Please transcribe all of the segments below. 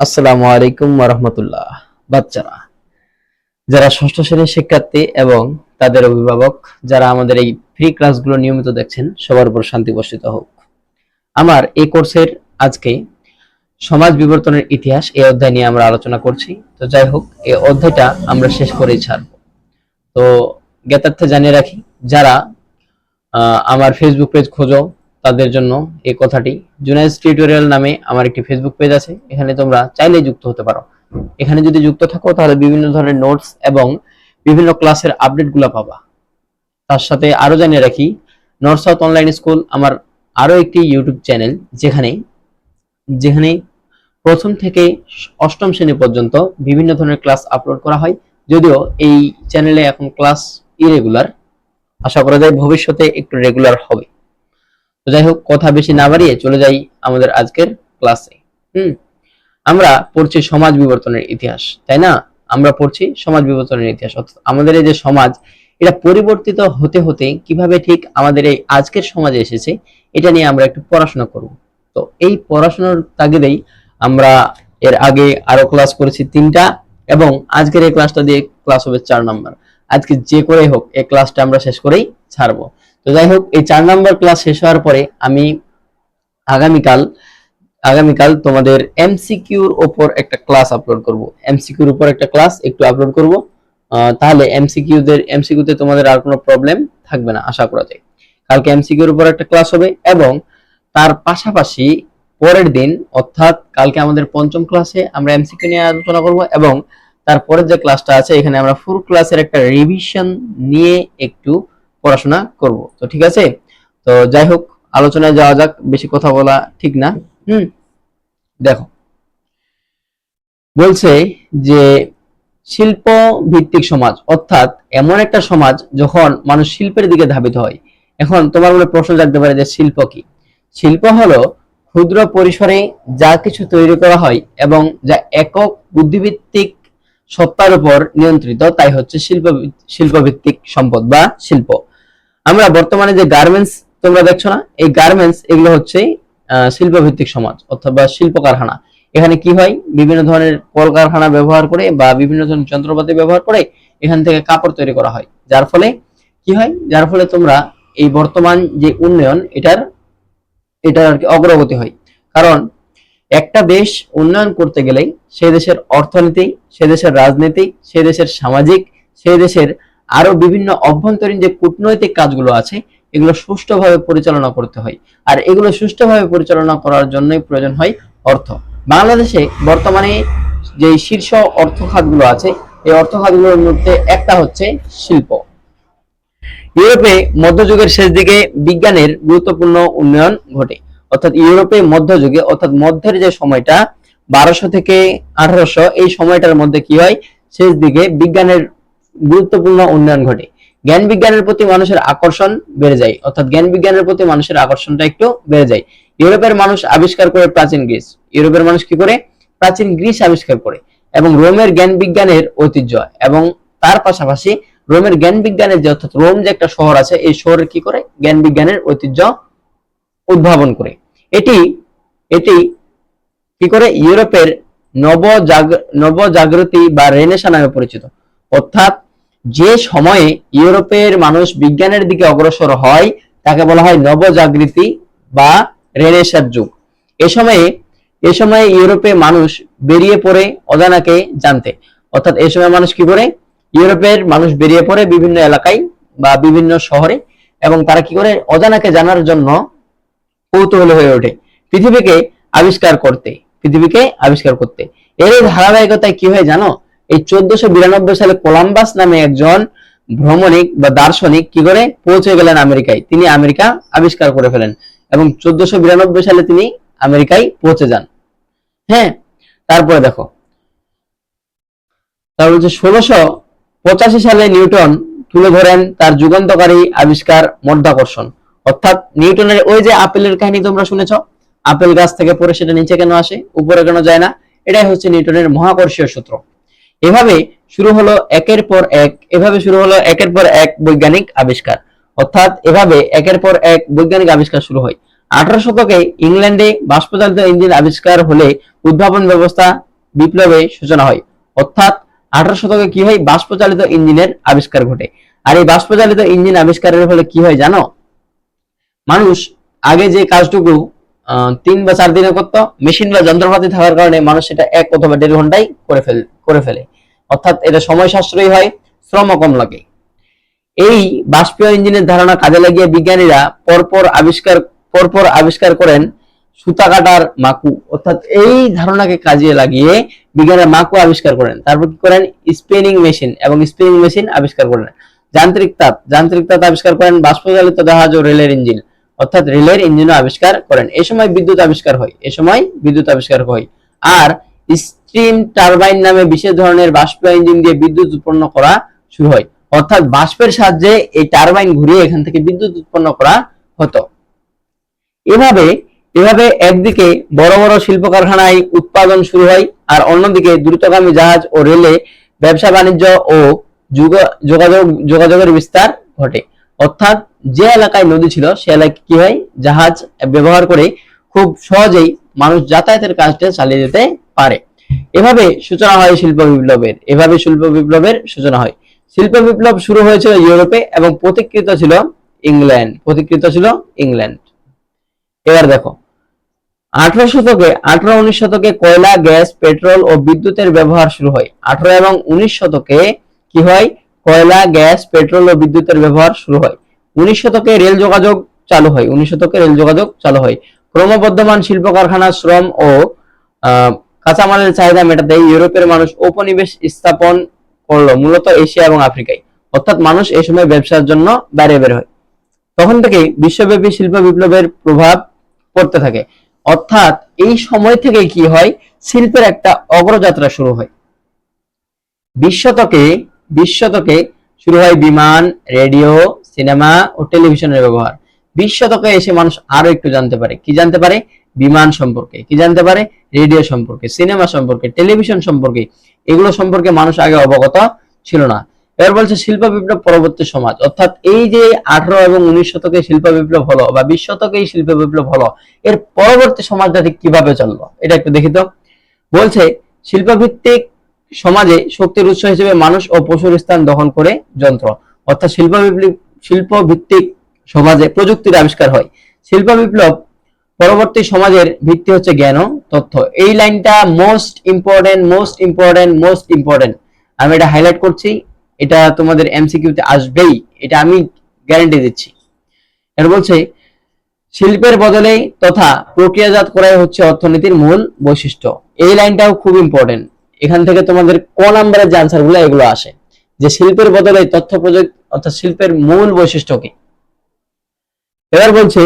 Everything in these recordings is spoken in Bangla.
আসসালামু আলাইকুম ওয়া রাহমাতুল্লাহ। বাচ্চারা, যারা ষষ্ঠ শ্রেণীর শিক্ষার্থী এবং তাদের অভিভাবক যারা আমাদের এই ফ্রি ক্লাসগুলো নিয়মিত দেখছেন, সবার উপর শান্তি বর্ষিত হোক। আমার এই কোর্সের আজকে সমাজ বিবর্তনের ইতিহাস এই অধ্যায় নিয়ে আমরা আলোচনা করছি। তো যাই হোক, এই অধ্যায়টা আমরা শেষ করেই ছাড়ব। তো জ্ঞাতার্থে জানিয়ে রাখি, যারা আমার ফেসবুক পেজ খোঁজো তাদের জন্য এই কথাটি, জুনাইজ টিউটোরিয়াল নামে আমার একটি ফেসবুক পেজ আছে, এখানে তোমরা চাইলেই যুক্ত হতে পারো। এখানে যদি যুক্ত থাকো তাহলে বিভিন্ন ধরনের নোটস এবং বিভিন্ন ক্লাসের আপডেটগুলো পাবা। তার সাথে আরো জানিয়ে রাখি, নর্থ সাউথ অনলাইন স্কুল আমার আরো একটি ইউটিউব চ্যানেল, যেখানে যেখানে প্রথম থেকে অষ্টম শ্রেণী পর্যন্ত বিভিন্ন ধরনের ক্লাস আপলোড করা হয়। যদিও এই চ্যানেলে এখন ক্লাস ইরেগুলার, আশা করা যায় ভবিষ্যতে একটু রেগুলার হবে। তো যাই হোক, কথা বেশি না বাড়িয়ে চলে যাই আমাদের আজকের ক্লাসে। আমরা পড়ছি সমাজ বিবর্তনের ইতিহাস, তাই না? আমরা পড়ছি সমাজ বিবর্তনের ইতিহাস, অর্থাৎ আমাদের এই যে সমাজ, এটা পরিবর্তিত হতে হতে কিভাবে ঠিক আমাদের এই আজকের সমাজে এসেছে, এটা নিয়ে আমরা একটু পড়াশোনা করব। তো এই পড়াশোনার তাগিদেই আমরা এর আগে আরো ক্লাস করেছি 3টা, এবং আজকের এই ক্লাসটা দিয়ে ক্লাস হবে 4 নাম্বার। আজকে যে করেই হোক এই ক্লাসটা আমরা শেষ করেই ছাড়বো। তো যাই হোক, এই 4 নাম্বার ক্লাস শেষ হওয়ার পরে আমি আগামীকাল আগামীকাল তোমাদের এমসিকিউর উপর একটা ক্লাস আপলোড করব। এমসিকিউর উপর একটা ক্লাস একটু আপলোড করব, তাহলে এমসিকিউতে তোমাদের আর কোনো প্রবলেম থাকবে না আশা করা যায়। কালকে এমসিকিউর উপর একটা ক্লাস হবে, এবং তার পাশাপাশি পরের দিন অর্থাৎ কালকে আমাদের পঞ্চম ক্লাসে আমরা এমসিকিউ নিয়ে আলোচনা করব, এবং তারপরের যে ক্লাসটা আছে এখানে আমরা ফুল ক্লাসের একটা রিভিশন নিয়ে একটু পড়াশোনা করব। তো ঠিক আছে, তো যাই হোক, আলোচনায় যাওয়া যাক, বেশি কথা বলা ঠিক না। দেখো, বলছে যে শিল্প ভিত্তিক সমাজ, অর্থাৎ এমন একটা সমাজ যখন মানুষ শিল্পের দিকে ধাবিত হয়। এখন তোমার মনে প্রশ্ন জাগতে পারে যে শিল্প কি? শিল্প হলো ক্ষুদ্র পরিসরে যা কিছু তৈরি করা হয় এবং যা একক বুদ্ধিভিত্তিক সত্তার উপর নিয়ন্ত্রিত, তাই হচ্ছে শিল্পভিত্তিক সম্পদ বা শিল্প। আমরা বর্তমানে যে গার্মেন্টস তোমরা দেখছো না, এই গার্মেন্টস এগুলো হচ্ছে শিল্পভিত্তিক সমাজ অথবা শিল্প কারখানা। এখানে কি হয়, বিভিন্ন ধরনের কলকারখানা ব্যবহার করে বা বিভিন্ন ধরনের যন্ত্রপাতি ব্যবহার করে এখান থেকে কাপড় তৈরি করা হয়, যার ফলে কি হয়, যার ফলে তোমরা এই বর্তমান যে উন্নয়ন এটার আর কি অগ্রগতি হয়। কারণ একটা দেশ উন্নয়ন করতে গেলে সেই দেশের অর্থনীতি, সেই দেশের রাজনীতি, সেই দেশের সামাজিক, সেই দেশের আরো বিভিন্ন অভ্যন্তরীণ যে কূটনৈতিক কাজগুলো আছে এগুলো সুষ্ঠুভাবে পরিচালনা করতে হয়। আর এগুলো সুষ্ঠুভাবে পরিচালনা করার জন্যই প্রয়োজন হয় অর্থ। বাংলাদেশে বর্তমানে যে শীর্ষ অর্থ খাতগুলো আছে, এই অর্থ খাতগুলোর মধ্যে একটা হচ্ছে শিল্প। ইউরোপে মধ্যযুগের শেষ দিকে বিজ্ঞানের গুরুত্বপূর্ণ উন্নয়ন ঘটে, অর্থাৎ ইউরোপে মধ্যযুগে, অর্থাৎ মধ্যের যে সময়টা 1200 থেকে 1800, এই সময়টার মধ্যে কি হয়, শেষ দিকে বিজ্ঞানের গুরুত্বপূর্ণ উন্নয়ন ঘটে। জ্ঞান বিজ্ঞানের প্রতি মানুষের আকর্ষণ বেড়ে যায়, অর্থাৎ জ্ঞান বিজ্ঞানের প্রতি মানুষের আকর্ষণটা একটু বেড়ে যায়। ইউরোপের মানুষ আবিষ্কার করে প্রাচীন গ্রিস, ইউরোপের মানুষ কি করে, প্রাচীন গ্রিস আবিষ্কার করে, এবং রোমের জ্ঞান বিজ্ঞানের ঐতিহ্য, এবং তার পাশাপাশি রোমের জ্ঞান বিজ্ঞানের যে, অর্থাৎ রোম যে একটা শহর আছে, এই শহরের কি করে, জ্ঞান বিজ্ঞানের ঐতিহ্য উদ্ভাবন করে। এটি এটি কি করে, ইউরোপের নবজাগৃতি বা রেনেসাঁ নামে পরিচিত। অর্থাৎ যে সময়ে ইউরোপের মানুষ বিজ্ঞানের দিকে অগ্রসর হয় তাকে বলা হয় নবজাগৃতি বা রেনেসাঁ যুগ। এ সময়ে ইউরোপে মানুষ বেরিয়ে পড়ে অজানাকে জানতে, অর্থাৎ এই সময় মানুষ কি করে, ইউরোপের মানুষ বেরিয়ে পড়ে বিভিন্ন এলাকায় বা বিভিন্ন শহরে, এবং তারা কি করে, অজানাকে জানার জন্য কৌতূহলী হয়ে ওঠে পৃথিবীকে আবিষ্কার করতে। এর ধারাবাহিকতায় কি হয় জানো, এই 1492 সালে কলম্বাস নামে একজন ভ্রমণিক বা দার্শনিক কি করে পৌঁছে গেলেন আমেরিকায়। তিনি আমেরিকা আবিষ্কার করে ফেলেন এবং 1492 সালে তিনি আমেরিকায় পৌঁছে যান। হ্যাঁ, তারপরে দেখো, তার হচ্ছে 1685 সালে নিউটন তুলে ধরেন তার যুগান্তকারী আবিষ্কার মাধ্যাকর্ষণ। অর্থাৎ নিউটনের ওই যে আপেলের কাহিনী তোমরা শুনেছ, আপেল গাছ থেকে পড়ে সেটা নিচে কেন আসে, উপরে কেন যায় না, এটাই হচ্ছে নিউটনের মহাকর্ষীয় সূত্র। এভাবে শুরু হলো একের পর এক বৈজ্ঞানিক আবিষ্কার, অর্থাৎ এভাবে একের পর এক বৈজ্ঞানিক আবিষ্কার শুরু হয়। 18 শতকে ইংল্যান্ডে বাষ্পচালিত ইঞ্জিন আবিষ্কার হলে উদ্ভাবন ব্যবস্থা বিপ্লবের সূচনা হয়। অর্থাৎ 18 শতকে কি হয়, বাষ্পচালিত ইঞ্জিনের আবিষ্কার ঘটে। আর এই বাষ্পচালিত ইঞ্জিন আবিষ্কারের ফলে কি হয় জানো, মানুষ আগে যে কাজটুকু 3 বা 4 দিনে করতো, মেশিন বা যন্ত্রপাতি থাকার কারণে মানুষ সেটা 1 অথবা 1.5 ঘন্টায় করে ফেলে। অর্থাৎ এটা সময় সাশ্রয়ী হয়, শ্রম কম লাগে। এই বাষ্পীয় ইঞ্জিনের ধারণা কাজে লাগিয়ে বিজ্ঞানীরা পরপর আবিষ্কার করেন সুতা কাটার মাকু। অর্থাৎ এই ধারণাকে কাজে লাগিয়ে বিজ্ঞানীরা মাকু আবিষ্কার করেন। তারপর কি করেন, স্পিনিং মেশিন এবং স্পিনিং মেশিন আবিষ্কার করেন। যান্ত্রিক তাঁত আবিষ্কার করেন। বাষ্পচালিত জাহাজ ও রেলের ইঞ্জিন, অর্থাৎ রেলের ইঞ্জিনও আবিষ্কার করেন। এই সময় বিদ্যুৎ আবিষ্কার হয়। আর স্টিম টারবাইন নামে বিশেষ ধরনের বাষ্পীয় ইঞ্জিন দিয়ে বিদ্যুৎ উৎপন্ন করা শুরু হয়। অর্থাৎ বাষ্পের সাহায্যে এই টারবাইন ঘুরিয়ে এখান থেকে বিদ্যুৎ উৎপন্ন করা হতো। এভাবে একদিকে বড় বড় শিল্প কারখানায় উৎপাদন শুরু হয়, আর অন্যদিকে দ্রুতগামী জাহাজ ও রেলে ব্যবসা বাণিজ্য ও যোগাযোগের বিস্তার ঘটে। অর্থাৎ যে এলাকায় নদী ছিল সে এলাকায় কি হয়, জাহাজ ব্যবহার করে খুব সহজেই মানুষ যাতায়াতের কাজটা চালিয়ে যেতে পারে। এভাবে সূচনা হয় শিল্প বিপ্লবের সূচনা হয়। শিল্প বিপ্লব শুরু হয়েছিল ইউরোপে এবং প্রতিকৃত ছিল ইংল্যান্ড। এবার দেখো 18-19 শতকে কয়লা, গ্যাস, পেট্রোল ও বিদ্যুতের ব্যবহার শুরু হয়। 18 এবং 19 শতকে কি হয়, কয়লা, গ্যাস, পেট্রোল ও বিদ্যুতের ব্যবহার শুরু হয়। 19 শতকে রেল যোগাযোগ চালু হয়। ক্রমবর্ধমান শিল্প কারখানা, শ্রম ও কাঁচামালের চাহিদা মেটাতে ইউরোপের মানুষ উপনিবেশ স্থাপন করলো, মূলত এশিয়া এবং আফ্রিকায়। অর্থাৎ মানুষ এই সময় ব্যবসার জন্য বাইরে বের হয়। তখন থেকে বিশ্বব্যাপী শিল্প বিপ্লবের প্রভাব পড়তে থাকে। অর্থাৎ এই সময় থেকে কি হয়, শিল্পের একটা অগ্রযাত্রা শুরু হয়। 20 শতকে শুরু হয় বিমান, রেডিও, সিনেমা ও টেলিভিশনের ব্যবহার। 20 শতকে এসে মানুষ আরো একটু জানতে পারে, কি জানতে পারে, বিমান সম্পর্কে, কি জানতে পারে, রেডিও সম্পর্কে, সিনেমা সম্পর্কে, টেলিভিশন সম্পর্কে। এগুলো সম্পর্কে মানুষ আগে অবগত ছিল না। এবার বলছে শিল্প বিপ্লব পরবর্তী সমাজ। অর্থাৎ এই যে 18 এবং 19 শতকে শিল্প বিপ্লব হলো বা 20 শতকে শিল্প বিপ্লব হলো, এর পরবর্তী সমাজটা ঠিক কিভাবে চললো এটা একটু দেখি তো। বলছে শিল্প ভিত্তিক সমাজে শক্তির উৎস হিসেবে মানুষ ও পশুর স্থান দখল করে যন্ত্র। অর্থাৎ শিল্প ভিত্তিক সমাজে প্রযুক্তির আবিষ্কার হয়। শিল্প বিপ্লব পরবর্তী সমাজের ভিত্তি হচ্ছে জ্ঞান ও তথ্য। এই লাইনটা মোস্ট ইম্পর্টেন্ট। আমি এটা হাইলাইট করছি, এটা তোমাদের এমসিকিউতে আসবেই, এটা আমি গ্যারান্টি দিচ্ছি। এর বলছে শিল্পের বদলে তথা প্রক্রিয়াজাত করাই হচ্ছে অর্থনীতির মূল বৈশিষ্ট্য। এই লাইনটাও খুব ইম্পর্টেন্ট। এখান থেকে তোমাদের ক নাম্বারের যে আনসারগুলো এগুলো আসে, যে শিল্পের বদলে তথ্য প্রযুক্তি অর্থাৎ শিল্পের মূল বৈশিষ্ট্য কি। এবার বলছে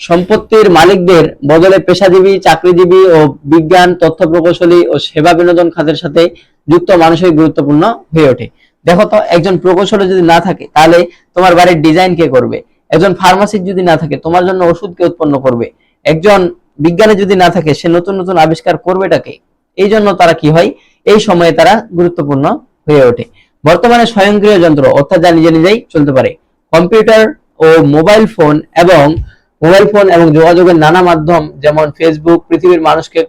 সম্পত্তির মালিকদের বদলে পেশাজীবী, চাকরিজীবী ও বিজ্ঞান, তথ্য প্রকৌশলী ও সেবা বিনোদন খাতের সাথে যুক্ত মানুষই গুরুত্বপূর্ণ হয়ে ওঠে। দেখো তো, একজন প্রকৌশলী যদি না থাকে তাহলে তোমার বাড়ির ডিজাইন কে করবে? একজন ফার্মাসিস্ট যদি না থাকে তোমার জন্য ওষুধ কে উৎপন্ন করবে? একজন বিজ্ঞানী যদি না থাকে সে নতুন নতুন আবিষ্কার করবেটাকে? এই জন্য তারা কি হয়, এই সময়ে তারা গুরুত্বপূর্ণ হয়ে ওঠে। বর্তমানে স্বয়ংক্রিয় যন্ত্র অর্থাৎ যা নিজে নিজেই চলতে পারে, কম্পিউটার ও মোবাইল ফোন এবং যোগাযোগের নানা মাধ্যম যেমন ফেসবুক পৃথিবীর মানুষকে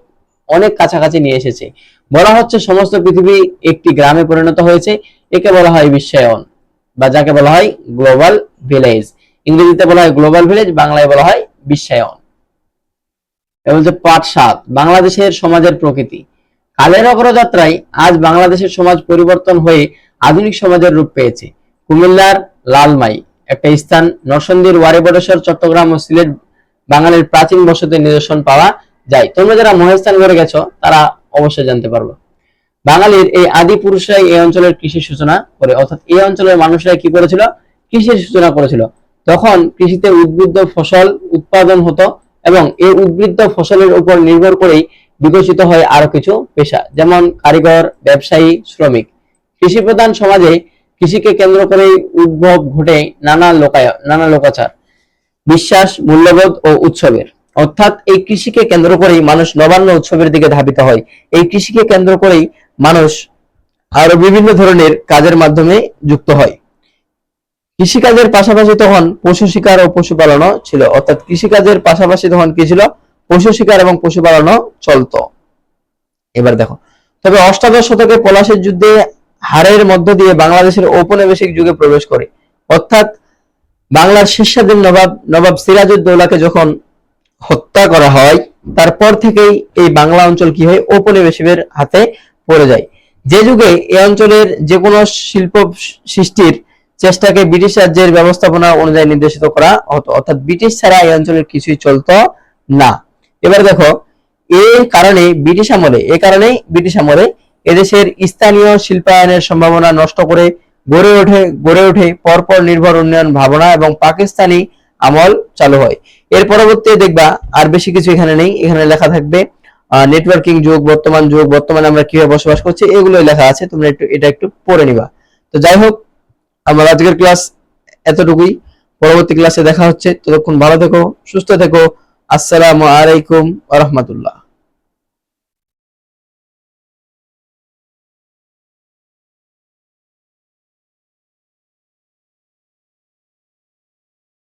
অনেক কাছাকাছি নিয়ে এসেছে। বলা হচ্ছে সমস্ত পৃথিবী একটি গ্রামে পরিণত হয়েছে। একে বলা হয় বিশ্বায়ন বা যাকে বলা হয় গ্লোবাল ভিলেজ। ইংরেজিতে বলা হয় গ্লোবাল ভিলেজ, বাংলায় বলা হয় বিশ্বায়ন। এবং যে পাঠ 7 বাংলাদেশের সমাজের প্রকৃতি। কালের অগ্রযাত্রায় আজ বাংলাদেশের সমাজ পরিবর্তন হয়ে আধুনিক সমাজের রূপ পেয়েছে। কুমিল্লার লালমাই একটা স্থান, নরসিংদীর ওয়ারী-বটেশ্বর, চট্টগ্রাম ও সিলেট বাঙালির প্রাচীন বসতির নিদর্শন পাওয়া যায়। তোমরা যারা মহেশস্থান ঘুরে গেছো তারা অবশ্যই জানতে পারবে। বাঙালির এই আদি পুরুষরাই এই অঞ্চলের কৃষির সূচনা করে। অর্থাৎ এই অঞ্চলের মানুষরা কি করেছিল, কৃষির সূচনা করেছিল। তখন কৃষিতে উদ্বৃত্ত ফসল উৎপাদন হতো এবং এই উদ্বৃত্ত ফসলের উপর নির্ভর করেই বিকশিত হয় আরো কিছু পেশা, যেমন কারিগর, ব্যবসায়ী, শ্রমিক। কৃষি প্রধান সমাজে কৃষিকে কেন্দ্র করে উদ্ভব ঘটে নানা লোকাচার, বিশ্বাস, মূল্যবোধ ও উৎসবের। অর্থাৎ এই কৃষিকে কেন্দ্র করেই মানুষ নবান্ন উৎসবের দিকে ধাবিত হয়। এই কৃষিকে কেন্দ্র করেই মানুষ আরো বিভিন্ন ধরনের কাজের মাধ্যমে যুক্ত হয়। কৃষিকাজের পাশাপাশি তখন পশু শিকার ও পশুপালনও ছিল। অর্থাৎ কৃষিকাজের পাশাপাশি তখন কি ছিল, পশু শিকার এবং পশুপালনও চলতো। এবার দেখো, তবে অষ্টাদশ শতকে পলাশীর যুদ্ধে হারের মধ্য দিয়ে বাংলাদেশের ঔপনিবেশিক যুগে প্রবেশ করে, অর্থাৎ বাংলার শীর্ষাধীন নবাব সিরাজউদ্দৌলাকে যখন হত্যা করা হয়, তারপর থেকেই এই বাংলা অঞ্চল কি হয়, ঔপনিবেশিকদের হাতে পড়ে যায়। যে যুগে এই অঞ্চলের যে কোনো শিল্প সৃষ্টির চেষ্টাকে ব্রিটিশ রাজ্যের ব্যবস্থাপনা অনুযায়ী নির্দেশিত করা হতো, অর্থাৎ ব্রিটিশ ছাড়া এই অঞ্চলের কিছুই চলতো না। এবার দেখো, এই কারণেই ব্রিটিশ আমলে এদেশের স্থানীয় শিল্পায়নের সম্ভাবনা নষ্ট করে গড়ে ওঠে পরপর নির্ভর উন্নয়ন ভাবনা এবং পাকিস্তানি আমল চালু হয়। এর পরবর্তীতে দেখবা আর বেশি কিছু এখানে নেই, এখানে লেখা থাকবে নেটওয়ার্কিং যুগ, বর্তমান যুগ, বর্তমানে আমরা কিভাবে বসবাস করছি, এগুলোই লেখা আছে, তোমরা এটা একটু পড়ে নিবা। তো যাই হোক, আমার আজকের ক্লাস এতটুকুই। পরবর্তী ক্লাসে দেখা হচ্ছে, ততক্ষণ ভালো থেকো, সুস্থ থেকো। আসসালামু আলাইকুম ওয়া রাহমাতুল্লাহ।